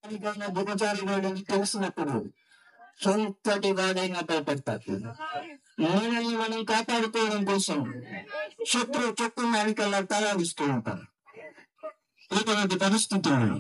దిగజారి వాడని తెలిసినప్పుడు సొంతటి వాడైనా భయపడతారు. మనల్ని మనం కాపాడుకోవడం కోసం శత్రువు చొక్కు నావికల్లా తయారిస్తూ ఉంటారు. ఇటువంటి పరిస్థితులను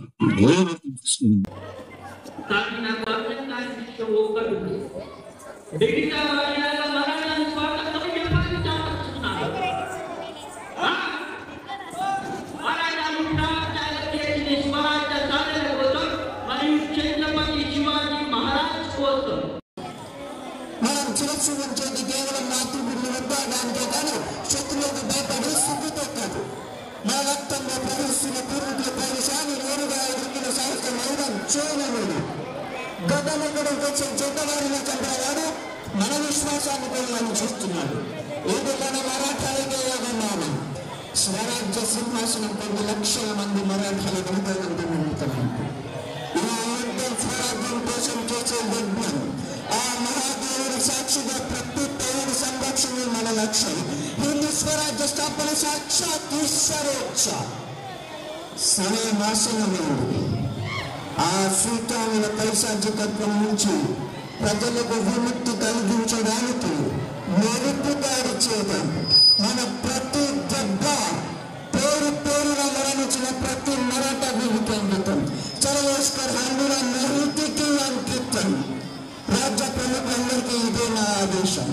మనం సురక్షించేది కేవలం మాతృభూమిని వద్దాడానికే కానీ శత్రువులకు భయపడి సిగ్గుతో కాదు. మన రక్తంలో ప్రవహిస్తున్న పూర్వీకుల పైశాన్ని నేరుగా ఎదుర్కొన్న సాహసం అవడం చేయలేదు. గతంలో వచ్చే చెడ్డవారిని చంపేవాడు మన విశ్వాసాన్ని కోయాలని చూస్తున్నాడు. ఇది మన మరాఠాలకే యోగన్నాను. స్వరాజ్య సింహాసనం 10 లక్షల మంది మరాఠాల వెనుకలంటూ నమ్ముతున్నారు. ఈ యుద్ధం స్వరాజ్యం కోసం చేసే యజ్ఞం. ఆ మహాదేవుడి సాక్షిగా ప్రతి పౌరుడి సంరక్షణ మన లక్ష్యం. హిందూ స్వరాజ్య స్థాపన సాక్షాత్ ఈశ్వరోచ్చ సమయం ఆసనమైంది. ఆ శ్రీకాముల పైశాచికత్వం నుంచి ప్రజలకు విముక్తి కలిగించడానికి మెరుపు దాడి చేద్దాం. మన ప్రతి దెబ్బ పేరు పేరున మరణించిన ప్రతి మరాఠా వీరికి అంకితం. చరవేశ్వర్ హండుల నెహ్రూకి అంకితం. రాజ్య ప్రముఖులందరికీ ఇదే నా ఆదేశం.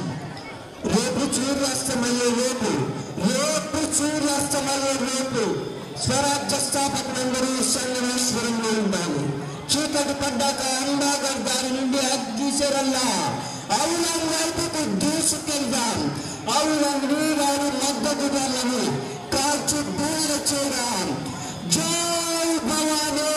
రేపు సూర్యాస్తమయ్యే రేపు స్వరాజ్య స్థాపకులందరూ సంగమేశ్వరంలో ఉండాలి. చీకటి పడ్డాక అంబాగర్ దారి నుండి అగ్గిసెరల్లా ఔరంగ్ వైపుకు దూసుకెళ్దాం. ఔరంగ్ వీరాని మద్దతుదారులను కాల్చి దూర చేద్దాం. జై భవానీ.